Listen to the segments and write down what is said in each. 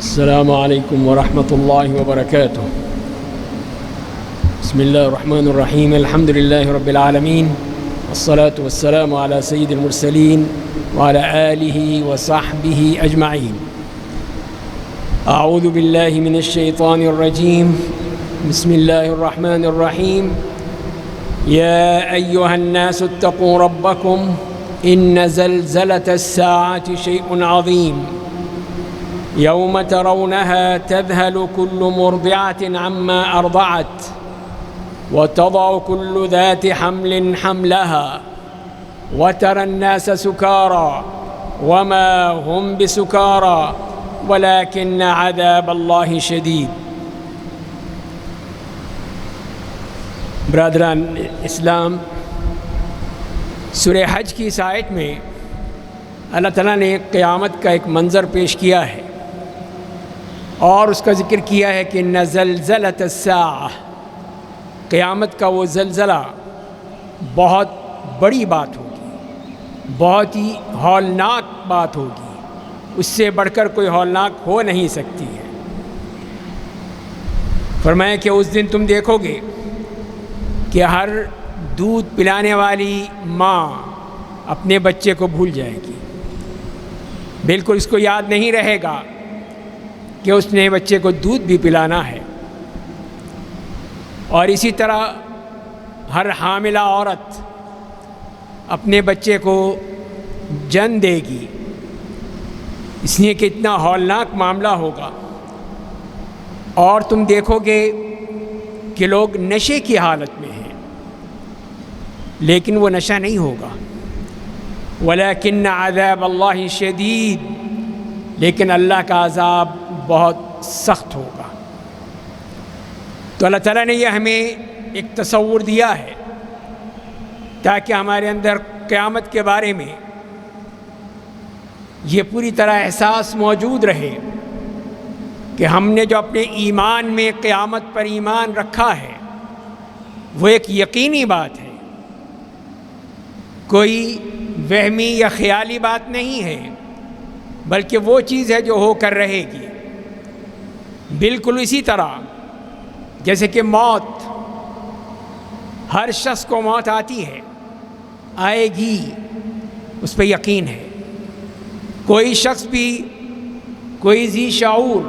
السلام عليكم ورحمة الله وبركاته. بسم الله الرحمن الرحيم. الحمد لله رب العالمين، والصلاة والسلام على سيد المرسلين وعلى آله وصحبه أجمعين. أعوذ بالله من الشيطان الرجيم. بسم الله الرحمن الرحيم. يا أيها الناس اتقوا ربكم إن زلزلة الساعة شيء عظيم يوم ترونها تذهل كل مرضعة عما أرضعت وتضع كل ذات حمل حملها وترى الناس سكارى وما هم بسكارى ولكن عذاب الله شديد. برادران اسلام، سورہ حج کی اس آیت میں اللہ تعالیٰ نے قیامت کا ایک منظر پیش کیا ہے اور اس کا ذکر کیا ہے کہ ان زلزلۃ الساعہ، قیامت کا وہ زلزلہ بہت بڑی بات ہوگی، بہت ہی ہولناک بات ہوگی، اس سے بڑھ کر کوئی ہولناک ہو نہیں سکتی ہے۔ فرمایا کہ اس دن تم دیکھو گے کہ ہر دودھ پلانے والی ماں اپنے بچے کو بھول جائے گی، بالکل اس کو یاد نہیں رہے گا کہ اس نے بچے کو دودھ بھی پلانا ہے۔ اور اسی طرح ہر حاملہ عورت اپنے بچے کو جن دے گی، اس لیے کہ اتنا ہولناک معاملہ ہوگا۔ اور تم دیکھو گے کہ لوگ نشے کی حالت میں ہیں، لیکن وہ نشہ نہیں ہوگا۔ وَلَكِنَّ عَذَابَ اللَّهِ شَدِيدٌ، لیکن اللہ کا عذاب بہت سخت ہوگا۔ تو اللہ تعالیٰ نے یہ ہمیں ایک تصور دیا ہے تاکہ ہمارے اندر قیامت کے بارے میں یہ پوری طرح احساس موجود رہے کہ ہم نے جو اپنے ایمان میں قیامت پر ایمان رکھا ہے وہ ایک یقینی بات ہے، کوئی وہمی یا خیالی بات نہیں ہے، بلکہ وہ چیز ہے جو ہو کر رہے گی۔ بالکل اسی طرح جیسے کہ موت، ہر شخص کو موت آتی ہے، آئے گی، اس پہ یقین ہے۔ کوئی شخص بھی، کوئی ذی شعور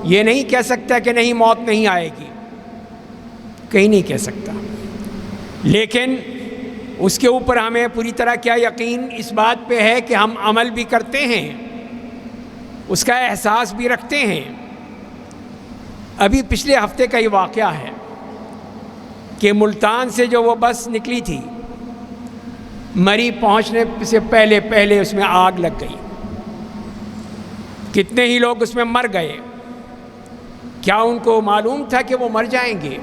یہ نہیں کہہ سکتا کہ نہیں موت نہیں آئے گی، کہیں نہیں کہہ سکتا، لیکن اس کے اوپر ہمیں پوری طرح کیا یقین اس بات پہ ہے کہ ہم عمل بھی کرتے ہیں، اس کا احساس بھی رکھتے ہیں۔ ابھی پچھلے ہفتے کا یہ واقعہ ہے کہ ملتان سے جو وہ بس نکلی تھی، مری پہنچنے سے پہلے اس میں آگ لگ گئی، کتنے ہی لوگ اس میں مر گئے۔ کیا ان کو معلوم تھا کہ وہ مر جائیں گے؟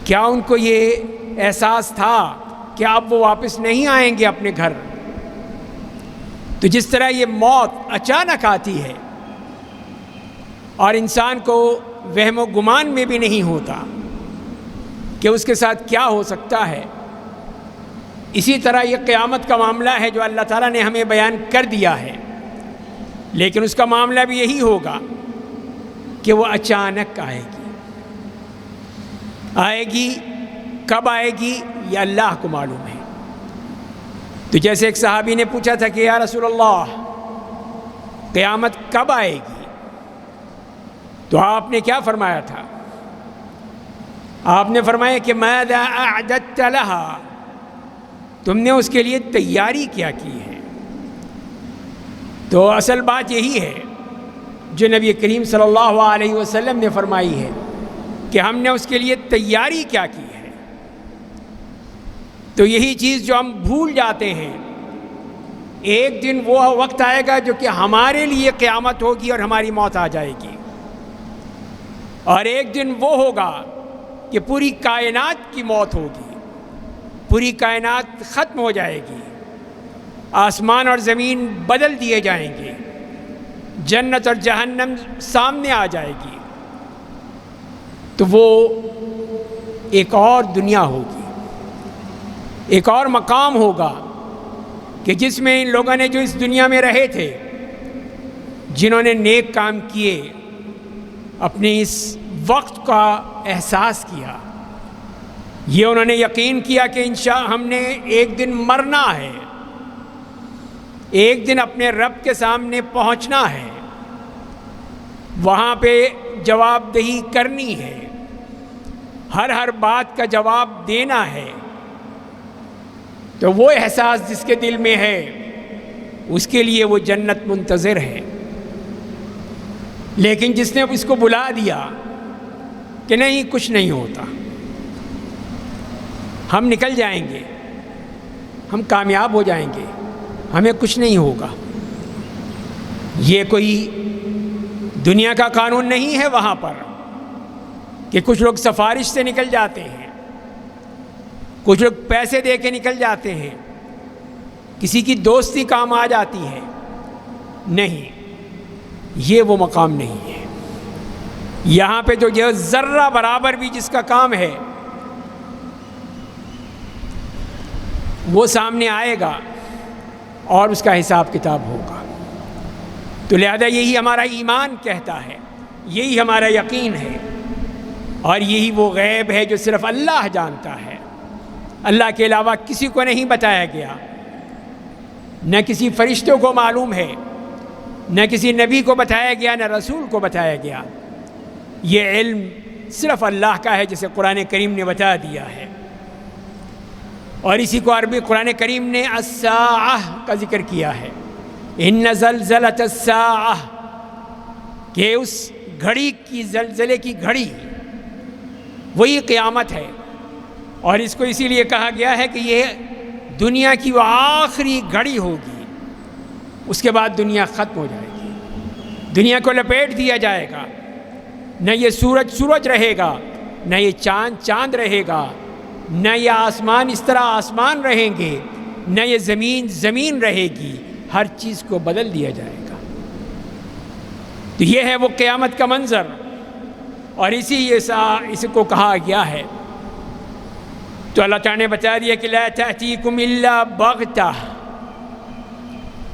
کیا ان کو یہ احساس تھا کہ اب وہ واپس نہیں آئیں گے اپنے گھر؟ تو جس طرح یہ موت اچانک آتی ہے اور انسان کو وہم و گمان میں بھی نہیں ہوتا کہ اس کے ساتھ کیا ہو سکتا ہے، اسی طرح یہ قیامت کا معاملہ ہے جو اللہ تعالیٰ نے ہمیں بیان کر دیا ہے، لیکن اس کا معاملہ بھی یہی ہوگا کہ وہ اچانک آئے گی۔ کب آئے گی یہ اللہ کو معلوم ہے۔ تو جیسے ایک صحابی نے پوچھا تھا کہ یا رسول اللہ قیامت کب آئے گی، تو آپ نے کیا فرمایا تھا؟ آپ نے فرمایا کہ ماذا اعددت لها، تم نے اس کے لیے تیاری کیا کی ہے۔ تو اصل بات یہی ہے جو نبی کریم صلی اللہ علیہ وسلم نے فرمائی ہے کہ ہم نے اس کے لیے تیاری کیا کی ہے۔ تو یہی چیز جو ہم بھول جاتے ہیں، ایک دن وہ وقت آئے گا جو کہ ہمارے لیے قیامت ہوگی اور ہماری موت آ جائے گی، اور ایک دن وہ ہوگا کہ پوری کائنات کی موت ہوگی، پوری کائنات ختم ہو جائے گی، آسمان اور زمین بدل دیے جائیں گے، جنت اور جہنم سامنے آ جائے گی۔ تو وہ ایک اور دنیا ہوگی، ایک اور مقام ہوگا کہ جس میں ان لوگوں نے جو اس دنیا میں رہے تھے جنہوں نے نیک کام کیے، اپنے اس وقت کا احساس کیا، یہ انہوں نے یقین کیا کہ ہم نے ایک دن مرنا ہے، ایک دن اپنے رب کے سامنے پہنچنا ہے، وہاں پہ جواب دہی کرنی ہے، ہر بات کا جواب دینا ہے۔ تو وہ احساس جس کے دل میں ہے اس کے لیے وہ جنت منتظر ہے۔ لیکن جس نے اس کو بلا دیا کہ نہیں کچھ نہیں ہوتا، ہم نکل جائیں گے، ہم کامیاب ہو جائیں گے، ہمیں کچھ نہیں ہوگا، یہ کوئی دنیا کا قانون نہیں ہے وہاں پر کہ کچھ لوگ سفارش سے نکل جاتے ہیں، کچھ لوگ پیسے دے کے نکل جاتے ہیں، کسی کی دوستی کام آ جاتی ہے، نہیں، یہ وہ مقام نہیں ہے۔ یہاں پہ جو یہ ذرہ برابر بھی جس کا کام ہے وہ سامنے آئے گا اور اس کا حساب کتاب ہوگا۔ تو لہذا یہی ہمارا ایمان کہتا ہے، یہی ہمارا یقین ہے، اور یہی وہ غیب ہے جو صرف اللہ جانتا ہے، اللہ کے علاوہ کسی کو نہیں بتایا گیا، نہ کسی فرشتوں کو معلوم ہے، نہ کسی نبی کو بتایا گیا، نہ رسول کو بتایا گیا۔ یہ علم صرف اللہ کا ہے، جسے قرآن کریم نے بتا دیا ہے، اور اسی کو عربی قرآن کریم نے الساعہ کا ذکر کیا ہے، ان زلزلۃ الساعہ، کہ اس گھڑی کی، زلزلے کی گھڑی وہی قیامت ہے، اور اس کو اسی لیے کہا گیا ہے کہ یہ دنیا کی وہ آخری گھڑی ہوگی، اس کے بعد دنیا ختم ہو جائے گی، دنیا کو لپیٹ دیا جائے گا، نہ یہ سورج رہے گا، نہ یہ چاند رہے گا، نہ یہ آسمان اس طرح آسمان رہیں گے، نہ یہ زمین رہے گی، ہر چیز کو بدل دیا جائے گا۔ تو یہ ہے وہ قیامت کا منظر، اور اس کو کہا گیا ہے۔ تو اللہ تعالیٰ نے بتا دیا کہ لا تأتیکم الا بغتہ،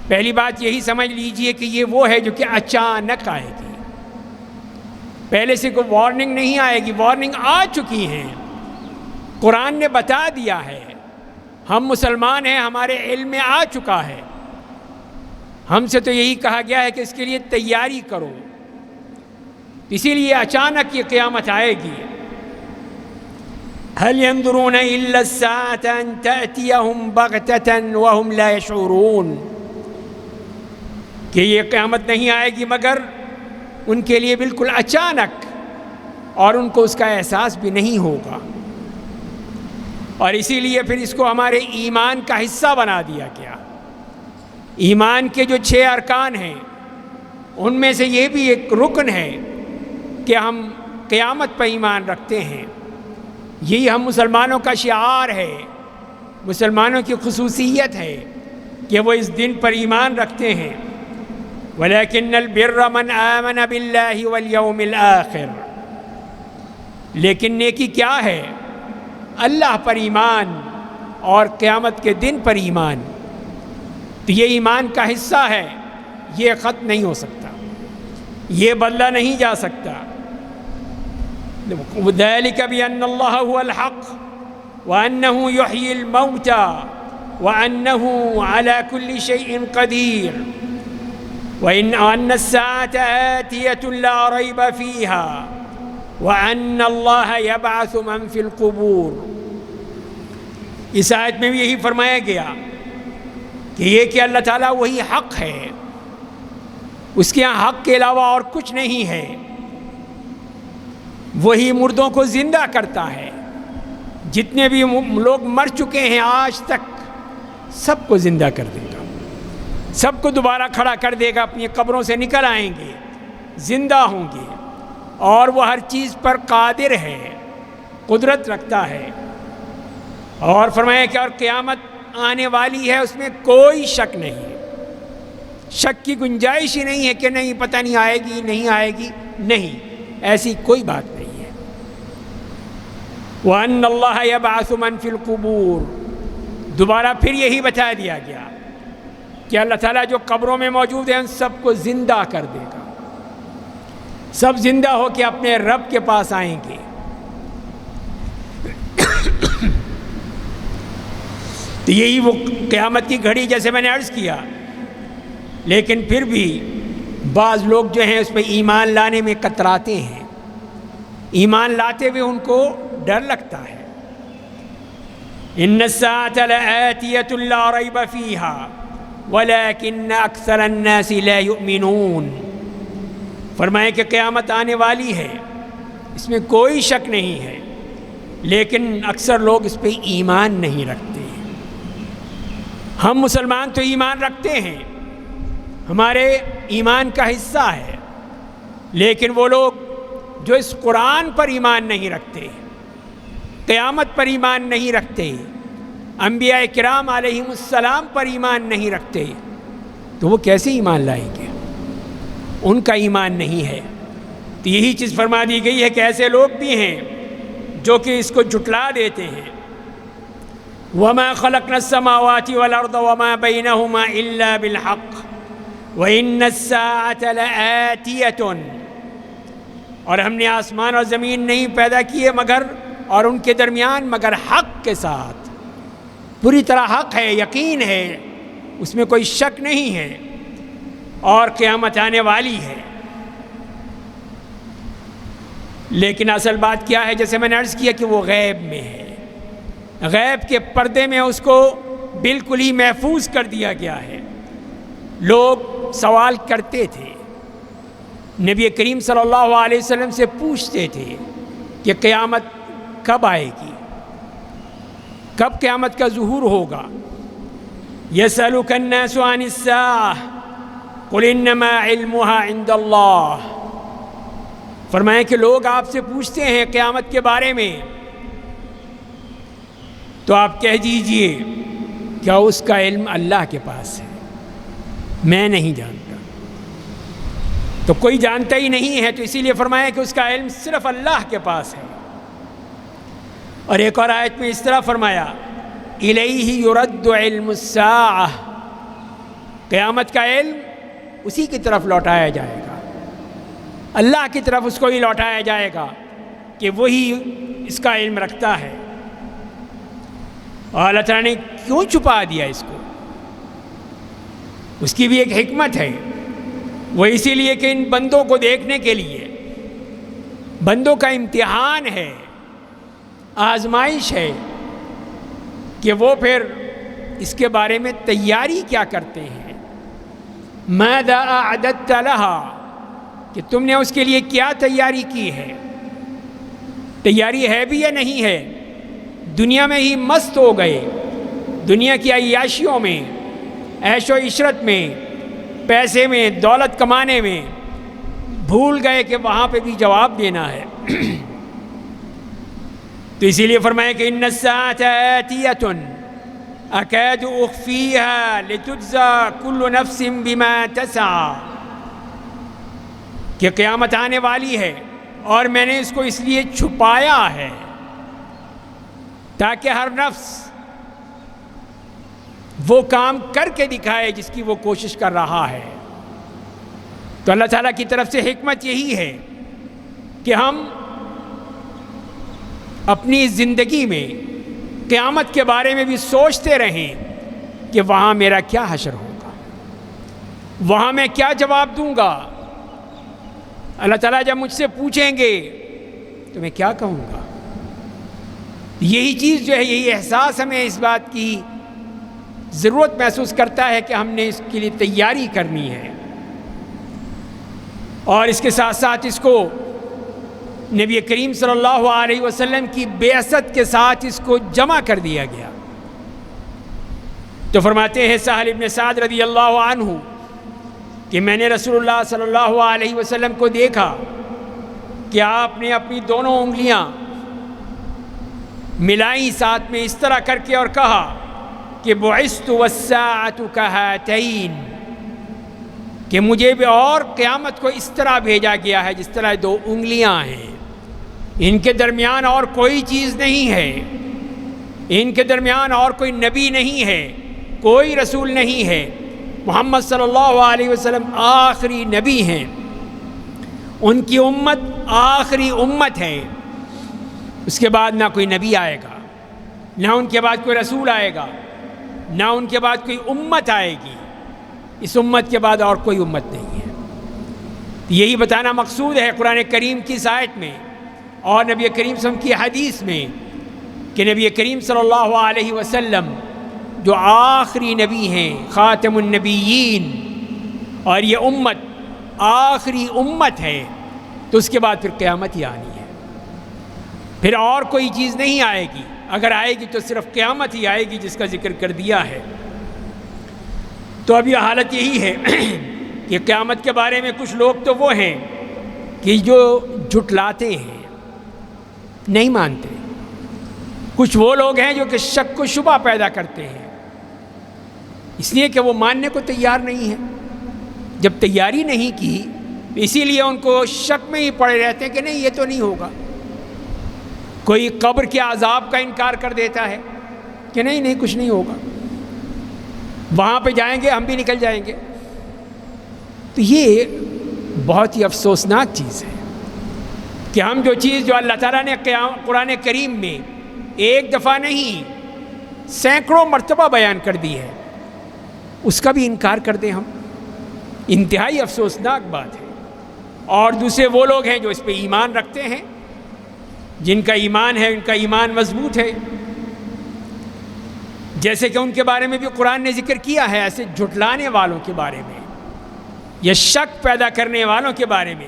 پہلی بات یہی سمجھ لیجئے کہ یہ وہ ہے جو کہ اچانک آئے گی، پہلے سے کوئی وارننگ نہیں آئے گی، وارننگ آ چکی ہے، قرآن نے بتا دیا ہے، ہم مسلمان ہیں، ہمارے علم میں آ چکا ہے، ہم سے تو یہی کہا گیا ہے کہ اس کے لیے تیاری کرو، اسی لیے اچانک یہ قیامت آئے گی۔ هل ينظرون إلا الساعة أن تأتيهم بغتة وهم لا يشعرون، کہ یہ قیامت نہیں آئے گی مگر ان کے لیے بالکل اچانک، اور ان کو اس کا احساس بھی نہیں ہوگا، اور اسی لیے پھر اس کو ہمارے ایمان کا حصہ بنا دیا گیا۔ ایمان کے جو 6 ارکان ہیں ان میں سے یہ بھی ایک رکن ہے کہ ہم قیامت پر ایمان رکھتے ہیں، یہی ہم مسلمانوں کا شعار ہے، مسلمانوں کی خصوصیت ہے کہ وہ اس دن پر ایمان رکھتے ہیں۔ وَلَكِنَّ الْبِرَّ مَنْ آمَنَ بِاللَّهِ وَالْيَوْمِ الْآخِرِ، لیکن نیکی کیا ہے؟ اللہ پر ایمان اور قیامت کے دن پر ایمان۔ تو یہ ایمان کا حصہ ہے، یہ ختم نہیں ہو سکتا، یہ بدلا نہیں جا سکتا۔ ذلك بأن الله هو الحق وأنه يحيي الموتى وأنه على كل شيء قدير وأن الساعة آتية لا ريب فيها وأن الله يبعث من في القبور۔ اس آیت میں بھی یہی فرمایا گیا کہ یہ کہ اللہ تعالیٰ وہی حق ہے، اس کے یہاں حق کے علاوہ اور کچھ نہیں ہے، وہی مردوں کو زندہ کرتا ہے، جتنے بھی لوگ مر چکے ہیں آج تک سب کو زندہ کر دے گا، سب کو دوبارہ کھڑا کر دے گا، اپنی قبروں سے نکل آئیں گے، زندہ ہوں گے، اور وہ ہر چیز پر قادر ہے، قدرت رکھتا ہے۔ اور فرمایا کہ اور قیامت آنے والی ہے، اس میں کوئی شک نہیں ہے، شک کی گنجائش ہی نہیں ہے کہ نہیں پتہ نہیں آئے گی نہیں آئے گی، نہیں، ایسی کوئی بات نہیں ہے۔ وَأَنَّ اللَّهَ يَبْعَثُ مَن فِي الْقُبُورِ، دوبارہ پھر یہی بتا دیا گیا کہ اللہ تعالیٰ جو قبروں میں موجود ہیں ان سب کو زندہ کر دے گا، سب زندہ ہو کے اپنے رب کے پاس آئیں گے۔ تو یہی وہ قیامت کی گھڑی جیسے میں نے عرض کیا، لیکن پھر بھی بعض لوگ جو ہیں اس پہ ایمان لانے میں کتراتے ہیں، ایمان لاتے ہوئے ان کو ڈر لگتا ہے۔ ان الساعة لآتية لا ريب فيها ولكن اکثر الناس لا يؤمنون، فرمائے کہ قیامت آنے والی ہے، اس میں کوئی شک نہیں ہے، لیکن اکثر لوگ اس پہ ایمان نہیں رکھتے ہیں۔ ہم مسلمان تو ایمان رکھتے ہیں، ہمارے ایمان کا حصہ ہے، لیکن وہ لوگ جو اس قرآن پر ایمان نہیں رکھتے، قیامت پر ایمان نہیں رکھتے، انبیاء کرام علیہم السلام پر ایمان نہیں رکھتے، تو وہ کیسے ایمان لائیں گے؟ ان کا ایمان نہیں ہے۔ تو یہی چیز فرما دی گئی ہے کہ ایسے لوگ بھی ہیں جو کہ اس کو جھٹلا دیتے ہیں۔ وَمَا خَلَقْنَا السَّمَاوَاتِ وَالْأَرْضَ وَمَا بَيْنَهُمَا إِلَّا بِالْحَقِّ وَإِنَّ السَّاعَةَ لَآتِيَةٌ، اور ہم نے آسمان اور زمین نہیں پیدا کیے مگر اور ان کے درمیان مگر حق کے ساتھ، پوری طرح حق ہے، یقین ہے، اس میں کوئی شک نہیں ہے، اور قیامت آنے والی ہے۔ لیکن اصل بات کیا ہے؟ جیسے میں نے عرض کیا کہ وہ غیب میں ہے، غیب کے پردے میں اس کو بالکل ہی محفوظ کر دیا گیا ہے۔ لوگ سوال کرتے تھے، نبی کریم صلی اللہ علیہ وسلم سے پوچھتے تھے کہ قیامت کب آئے گی، کب قیامت کا ظہور ہوگا۔ یسألک الناس عن الساعہ قل انما علمها عند اللہ، فرمائیں کہ لوگ آپ سے پوچھتے ہیں قیامت کے بارے میں، تو آپ کہہ دیجئے کیا اس کا علم اللہ کے پاس ہے، میں نہیں جانتا۔ تو کوئی جانتا ہی نہیں ہے، تو اسی لیے فرمایا کہ اس کا علم صرف اللہ کے پاس ہے۔ اور ایک اور آیت میں اس طرح فرمایا الیہ یرد علم الساعہ، قیامت کا علم اسی کی طرف لوٹایا جائے گا، اللہ کی طرف اس کو ہی لوٹایا جائے گا کہ وہی اس کا علم رکھتا ہے۔ اور اللہ تعالیٰ نے کیوں چھپا دیا اس کو؟ اس کی بھی ایک حکمت ہے، وہ اسی لیے کہ ان بندوں کو دیکھنے کے لیے، بندوں کا امتحان ہے، آزمائش ہے کہ وہ پھر اس کے بارے میں تیاری کیا کرتے ہیں۔ ماذا اعددت لها، کہ تم نے اس کے لیے کیا تیاری کی ہے، تیاری ہے بھی یا نہیں ہے۔ دنیا میں ہی مست ہو گئے، دنیا کی عیاشیوں میں، عیش و عشرت میں، پیسے میں، دولت کمانے میں، بھول گئے کہ وہاں پہ بھی جواب دینا ہے۔ تو اسی لیے فرمایا کہ ان الساعة آتیۃ اکاد اخفیہا لتجزا کل نفس بما تسعی، کہ قیامت آنے والی ہے اور میں نے اس کو اس لیے چھپایا ہے تاکہ ہر نفس وہ کام کر کے دکھائے جس کی وہ کوشش کر رہا ہے۔ تو اللہ تعالیٰ کی طرف سے حکمت یہی ہے کہ ہم اپنی زندگی میں قیامت کے بارے میں بھی سوچتے رہیں کہ وہاں میرا کیا حشر ہوگا، وہاں میں کیا جواب دوں گا۔ اللہ تعالیٰ جب مجھ سے پوچھیں گے تو میں کیا کہوں گا۔ یہی چیز جو ہے، یہی احساس ہمیں اس بات کی ضرورت محسوس کرتا ہے کہ ہم نے اس کے لیے تیاری کرنی ہے، اور اس کے ساتھ ساتھ اس کو نبی کریم صلی اللہ علیہ وسلم کی بعثت کے ساتھ اس کو جمع کر دیا گیا۔ تو فرماتے ہیں سہل ابن سعد رضی اللہ عنہ کہ میں نے رسول اللہ صلی اللہ علیہ وسلم کو دیکھا کہ آپ نے اپنی دونوں انگلیاں ملائیں ساتھ میں اس طرح کر کے اور کہا کہ بعثت والساعۃ کہاتین، کہ مجھے بھی اور قیامت کو اس طرح بھیجا گیا ہے جس طرح دو انگلیاں ہیں، ان کے درمیان اور کوئی چیز نہیں ہے، ان کے درمیان اور کوئی نبی نہیں ہے، کوئی رسول نہیں ہے، محمد صلی اللہ علیہ وسلم آخری نبی ہیں، ان کی امت آخری امت ہے، اس کے بعد نہ کوئی نبی آئے گا، نہ ان کے بعد کوئی رسول آئے گا، نہ ان کے بعد کوئی امت آئے گی، اس امت کے بعد اور کوئی امت نہیں ہے۔ یہی بتانا مقصود ہے قرآن کریم کی اس آیت میں اور نبی کریم صلی اللہ علیہ وسلم کی حدیث میں کہ نبی کریم صلی اللہ علیہ وسلم جو آخری نبی ہیں، خاتم النبیین، اور یہ امت آخری امت ہے، تو اس کے بعد پھر قیامت ہی آنی ہے، پھر اور کوئی چیز نہیں آئے گی، اگر آئے گی تو صرف قیامت ہی آئے گی جس کا ذکر کر دیا ہے۔ تو اب یہ حالت یہی ہے کہ قیامت کے بارے میں کچھ لوگ تو وہ ہیں کہ جو جھٹلاتے ہیں، نہیں مانتے، کچھ وہ لوگ ہیں جو کہ شک و شبہ پیدا کرتے ہیں، اس لیے کہ وہ ماننے کو تیار نہیں ہے۔ جب تیاری نہیں کی اسی لیے ان کو شک میں ہی پڑے رہتے ہیں کہ نہیں یہ تو نہیں ہوگا۔ کوئی قبر کے عذاب کا انکار کر دیتا ہے کہ نہیں کچھ نہیں ہوگا، وہاں پہ جائیں گے ہم بھی نکل جائیں گے۔ تو یہ بہت ہی افسوسناک چیز ہے کہ ہم جو چیز جو اللہ تعالیٰ نے قرآن کریم میں ایک دفعہ نہیں سینکڑوں مرتبہ بیان کر دی ہے، اس کا بھی انکار کر دیں ہم، انتہائی افسوسناک بات ہے۔ اور دوسرے وہ لوگ ہیں جو اس پہ ایمان رکھتے ہیں، جن کا ایمان ہے ان کا ایمان مضبوط ہے، جیسے کہ ان کے بارے میں بھی قرآن نے ذکر کیا ہے، ایسے جھٹلانے والوں کے بارے میں یا شک پیدا کرنے والوں کے بارے میں۔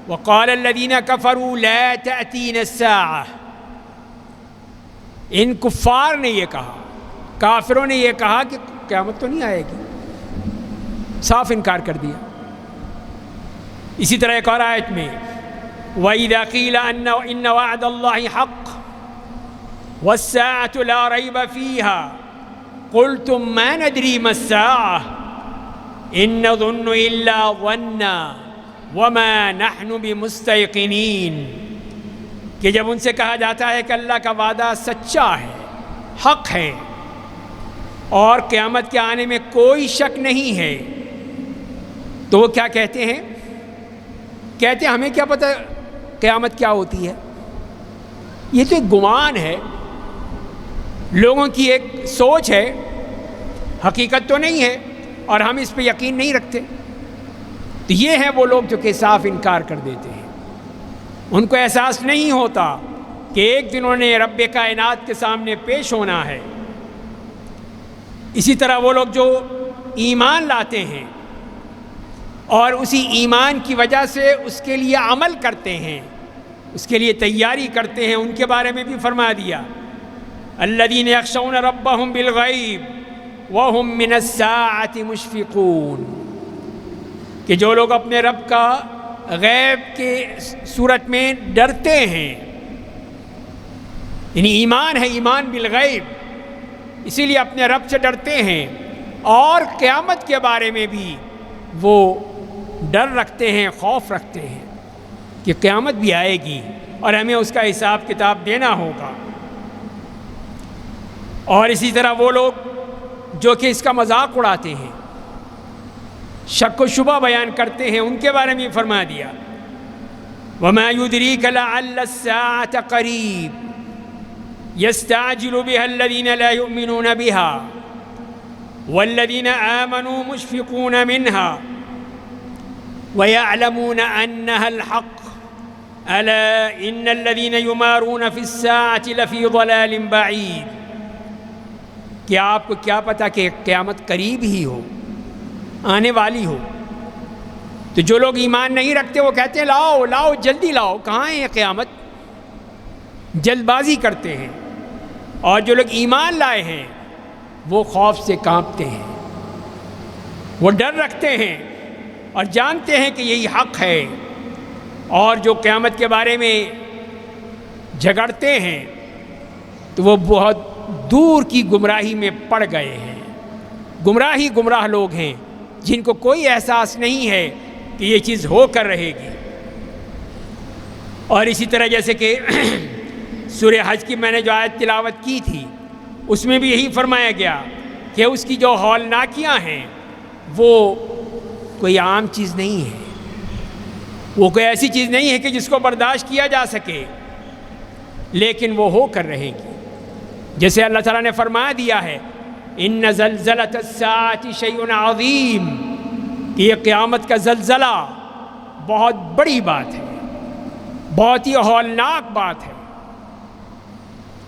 وقال الذین کفروا لا تأتینا الساعۃ، ان کفار نے یہ کہا، کافروں نے یہ کہا کہ قیامت تو نہیں آئے گی، صاف انکار کر دیا۔ اسی طرح ایک اور آیت میں وَإِذَا قِيلَ إِنَّ وَعْدَ اللَّهِ حَقٌّ وَالسَّاعَةُ لَا رَيْبَ فِيهَا قُلْتُم مَّا نَدْرِي مَا السَّاعَةُ إِن نَّظُنُّ إِلَّا ظَنًّا وَمَا نَحْنُ بِمُسْتَيْقِنِينَ، کہ جب ان سے کہا جاتا ہے کہ اللہ کا وعدہ سچا ہے، حق ہے، اور قیامت کے آنے میں کوئی شک نہیں ہے، تو وہ کیا کہتے ہیں؟ کہتے ہیں ہمیں کیا پتہ قیامت کیا ہوتی ہے، یہ تو ایک گمان ہے، لوگوں کی ایک سوچ ہے، حقیقت تو نہیں ہے اور ہم اس پہ یقین نہیں رکھتے۔ تو یہ ہیں وہ لوگ جو کہ صاف انکار کر دیتے ہیں، ان کو احساس نہیں ہوتا کہ ایک دن انہوں نے رب کائنات کے سامنے پیش ہونا ہے۔ اسی طرح وہ لوگ جو ایمان لاتے ہیں اور اسی ایمان کی وجہ سے اس کے لیے عمل کرتے ہیں، اس کے لیے تیاری کرتے ہیں، ان کے بارے میں بھی فرما دیا الذین یخشون ربہم بالغیب وہم من الساعۃ مشفقون، کہ جو لوگ اپنے رب کا غیب کے صورت میں ڈرتے ہیں، یعنی ایمان ہے، ایمان بالغیب، اسی لیے اپنے رب سے ڈرتے ہیں، اور قیامت کے بارے میں بھی وہ ڈر رکھتے ہیں، خوف رکھتے ہیں کہ قیامت بھی آئے گی اور ہمیں اس کا حساب کتاب دینا ہوگا۔ اور اسی طرح وہ لوگ جو کہ اس کا مذاق اڑاتے ہیں، شک و شبہ بیان کرتے ہیں، ان کے بارے میں فرما دیا وَمَا يُدْرِيكَ لَعَلَّ السَّاعَةَ قَرِيبٌ يَسْتَعْجِلُ بِهَا الَّذِينَ لَا يُؤْمِنُونَ بِهَا وَالَّذِينَ آمَنُوا مُشْفِقُونَ مِنْهَا وَيَعْلَمُونَ أَنَّهَا الْحَقُّ أَلَا إِنَّ الَّذِينَ يُمَارُونَ فِي السَّاعَةِ لَفِي ضَلَالٍ بَعِيدٍ، کیا آپ کو کیا پتہ کہ قیامت قریب ہی ہو، آنے والی ہو؟ تو جو لوگ ایمان نہیں رکھتے وہ کہتے ہیں لاؤ لاؤ جلدی لاؤ، کہاں ہے یہ قیامت، جلد بازی کرتے ہیں۔ اور جو لوگ ایمان لائے ہیں وہ خوف سے کانپتے ہیں، وہ ڈر رکھتے ہیں اور جانتے ہیں کہ یہی حق ہے، اور جو قیامت کے بارے میں جھگڑتے ہیں تو وہ بہت دور کی گمراہی میں پڑ گئے ہیں، گمراہ لوگ ہیں جن کو کوئی احساس نہیں ہے کہ یہ چیز ہو کر رہے گی۔ اور اسی طرح جیسے کہ سورہ حج کی میں نے جو آیت تلاوت کی تھی اس میں بھی یہی فرمایا گیا کہ اس کی جو ہولناکیاں ہیں وہ کوئی عام چیز نہیں ہے، وہ کوئی ایسی چیز نہیں ہے کہ جس کو برداشت کیا جا سکے، لیکن وہ ہو کر رہے گی۔ جیسے اللہ تعالیٰ نے فرما دیا ہے ان زلزلۃ الساعۃ شیء عظیم، کہ یہ قیامت کا زلزلہ بہت بڑی بات ہے، بہت ہی ہولناک بات ہے۔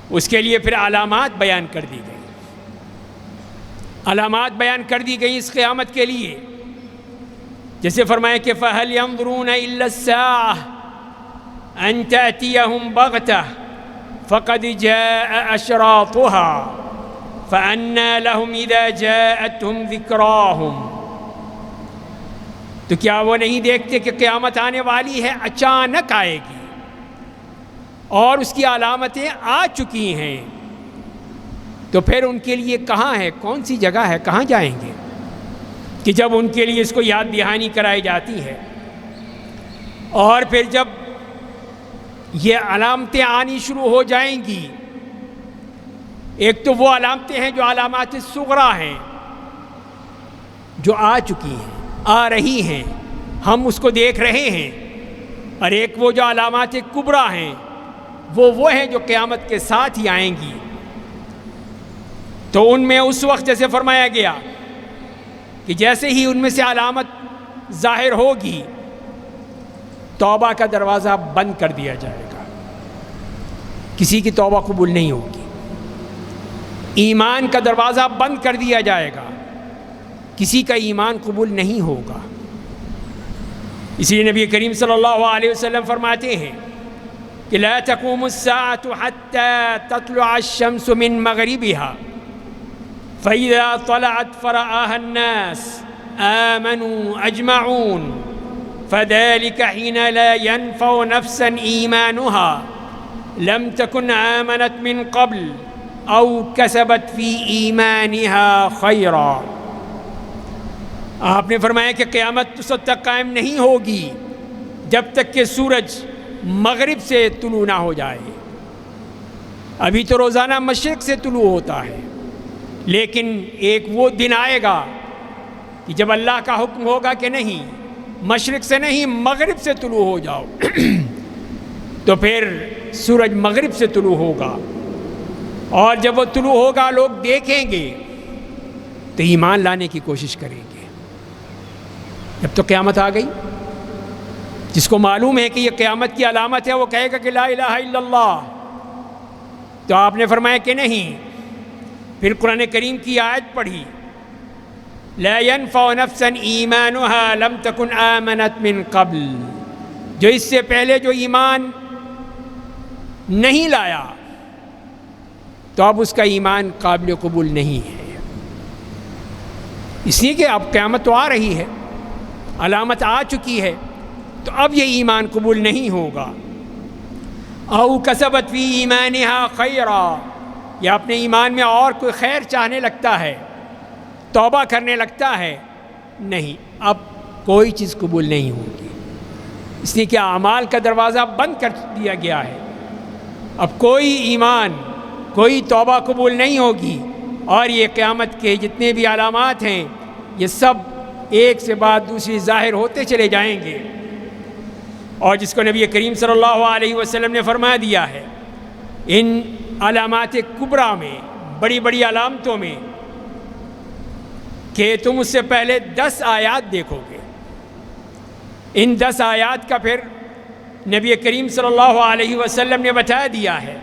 اس کے لیے پھر علامات بیان کر دی گئی، علامات بیان کر دی گئی اس قیامت کے لیے، جیسے فرمایا کہ فَهَلْ يَنظُرُونَ إِلَّا السَّاعَةَ أَن تَأْتِيَهُمْ بَغْتَةً فَقَدْ جَاءَ أَشْرَاطُهَا فَأَنَّىٰ لَهُمْ إِذَا جَاءَتْهُمْ ذِكْرَاهُمْ۔ تو کیا وہ نہیں دیکھتے کہ قیامت آنے والی ہے، اچانک آئے گی، اور اس کی علامتیں آ چکی ہیں، تو پھر ان کے لیے کہاں ہے، کون سی جگہ ہے، کہاں جائیں گے کہ جب ان کے لیے اس کو یاد دہانی کرائی جاتی ہے۔ اور پھر جب یہ علامتیں آنی شروع ہو جائیں گی، ایک تو وہ علامتیں ہیں جو علامات صغریٰ ہیں، جو آ چکی ہیں، آ رہی ہیں، ہم اس کو دیکھ رہے ہیں، اور ایک وہ جو علامات کبریٰ ہیں، وہ ہیں جو قیامت کے ساتھ ہی آئیں گی۔ تو ان میں اس وقت جیسے فرمایا گیا کہ جیسے ہی ان میں سے علامت ظاہر ہوگی، توبہ کا دروازہ بند کر دیا جائے گا، کسی کی توبہ قبول نہیں ہوگی۔ ایمان کا دروازہ بند کر دیا جائے گا، کسی کا ایمان قبول نہیں ہوگا۔ اسی لیے نبی کریم صلی اللہ علیہ وسلم فرماتے ہیں کہ لا تقوم الساعة حتى تطلع الشمس من مغربها فإذا طلعت فرآها الناس آمنوا أجمعون فذلك حين لا ينفع نفسا إيمانها لم تكن آمنت من قبل أو كسبت في إيمانها خيرا۔ آپ نے فرمایا کہ قیامت اس وقت تک قائم نہیں ہوگی جب تک کہ سورج مغرب سے طلوع نہ ہو جائے۔ ابھی تو روزانہ مشرق سے طلوع ہوتا ہے، لیکن ایک وہ دن آئے گا کہ جب اللہ کا حکم ہوگا کہ نہیں، مشرق سے نہیں مغرب سے طلوع ہو جاؤ، تو پھر سورج مغرب سے طلوع ہوگا، اور جب وہ طلوع ہوگا لوگ دیکھیں گے تو ایمان لانے کی کوشش کریں گے۔ جب تو قیامت آ گئی، جس کو معلوم ہے کہ یہ قیامت کی علامت ہے، وہ کہے گا کہ لا الہ الا اللہ، تو آپ نے فرمایا کہ نہیں۔ پھر قرآن کریم کی آیت پڑھی لا ينفع نفسا ایمانها لم تکن آمنت من قبل، جو اس سے پہلے جو ایمان نہیں لایا تو اب اس کا ایمان قابل قبول نہیں ہے، اس لیے کہ اب قیامت تو آ رہی ہے، علامت آ چکی ہے، تو اب یہ ایمان قبول نہیں ہوگا۔ او کسبت فی ایمانها خیرا، یا اپنے ایمان میں اور کوئی خیر چاہنے لگتا ہے، توبہ کرنے لگتا ہے، نہیں، اب کوئی چیز قبول نہیں ہوگی، اس لیے کہ اعمال کا دروازہ بند کر دیا گیا ہے۔ اب کوئی ایمان، کوئی توبہ قبول نہیں ہوگی، اور یہ قیامت کے جتنے بھی علامات ہیں یہ سب ایک سے بعد دوسری ظاہر ہوتے چلے جائیں گے، اور جس کو نبی کریم صلی اللہ علیہ وسلم نے فرما دیا ہے ان علامات کبریٰ میں، بڑی بڑی علامتوں میں، کہ تم اس سے پہلے 10 آیات دیکھو گے۔ ان 10 آیات کا پھر نبی کریم صلی اللہ علیہ وسلم نے بتا دیا ہے۔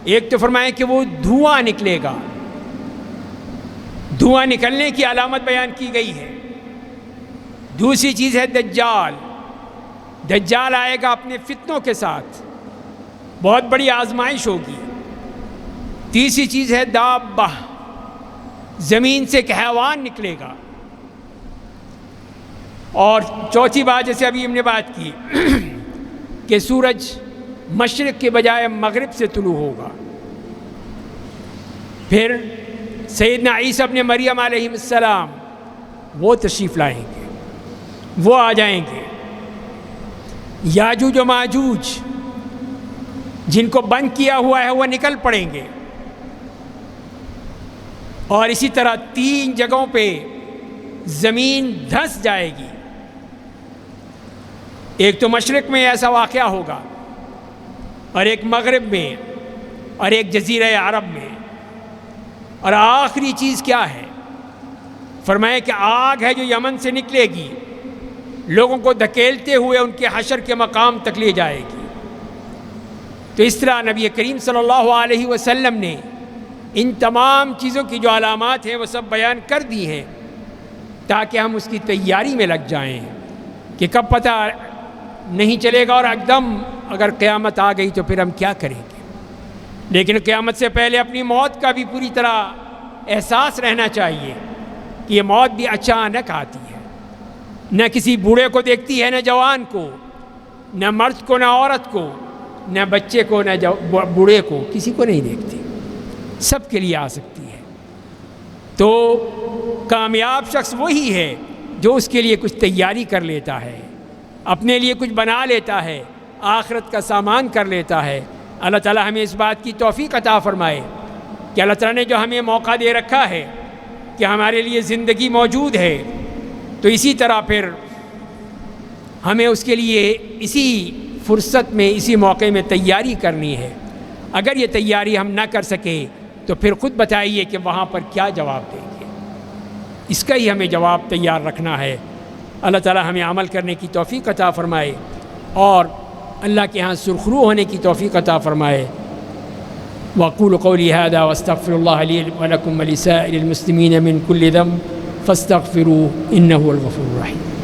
ایک تو فرمایا کہ وہ دھواں نکلے گا، دھواں نکلنے کی علامت بیان کی گئی ہے۔ دوسری چیز ہے دجال، دجال آئے گا اپنے فتنوں کے ساتھ، بہت بڑی آزمائش ہوگی۔ تیسری چیز ہے دابہ، زمین سے ایک حیوان نکلے گا، اور چوتھی بات جیسے ابھی ہم نے بات کی کہ سورج مشرق کے بجائے مغرب سے طلوع ہوگا۔ پھر سیدنا عیسیٰ ابن مریم علیہ السلام وہ تشریف لائیں گے، وہ آ جائیں گے۔ یاجوج و ماجوج جن کو بند کیا ہوا ہے وہ نکل پڑیں گے، اور اسی طرح 3 جگہوں پہ زمین دھنس جائے گی۔ ایک تو مشرق میں ایسا واقعہ ہوگا، اور ایک مغرب میں، اور ایک جزیرہ عرب میں، اور آخری چیز کیا ہے؟ فرمایا کہ آگ ہے جو یمن سے نکلے گی، لوگوں کو دھکیلتے ہوئے ان کے حشر کے مقام تک لے جائے گی۔ تو اس طرح نبی کریم صلی اللہ علیہ وسلم نے ان تمام چیزوں کی جو علامات ہیں وہ سب بیان کر دی ہیں، تاکہ ہم اس کی تیاری میں لگ جائیں کہ کب پتہ نہیں چلے گا، اور ایک دم اگر قیامت آ گئی تو پھر ہم کیا کریں گے۔ لیکن قیامت سے پہلے اپنی موت کا بھی پوری طرح احساس رہنا چاہیے کہ یہ موت بھی اچانک آتی ہے، نہ کسی بوڑھے کو دیکھتی ہے، نہ جوان کو، نہ مرد کو، نہ عورت کو، نہ بچے کو، نہ بوڑھے کو، کسی کو نہیں دیکھتی، سب کے لیے آ سکتی ہے۔ تو کامیاب شخص وہی ہے جو اس کے لیے کچھ تیاری کر لیتا ہے، اپنے لیے کچھ بنا لیتا ہے، آخرت کا سامان کر لیتا ہے۔ اللہ تعالیٰ ہمیں اس بات کی توفیق عطا فرمائے کہ اللہ تعالیٰ نے جو ہمیں موقع دے رکھا ہے کہ ہمارے لیے زندگی موجود ہے، تو اسی طرح پھر ہمیں اس کے لیے اسی فرصت میں، اسی موقع میں تیاری کرنی ہے۔ اگر یہ تیاری ہم نہ کر سکے تو پھر خود بتائیے کہ وہاں پر کیا جواب دیں گے۔ اس کا ہی ہمیں جواب تیار رکھنا ہے۔ اللہ تعالیٰ ہمیں عمل کرنے کی توفیق عطا فرمائے، اور اللہ کے ہاں سرخرو ہونے کی توفیق عطا فرمائے۔ وأقول قولي هذا واستغفر الله لي ولكم ولسائر المسلمين من كل ذنب فاستغفروه إنه هو الغفور الرحيم۔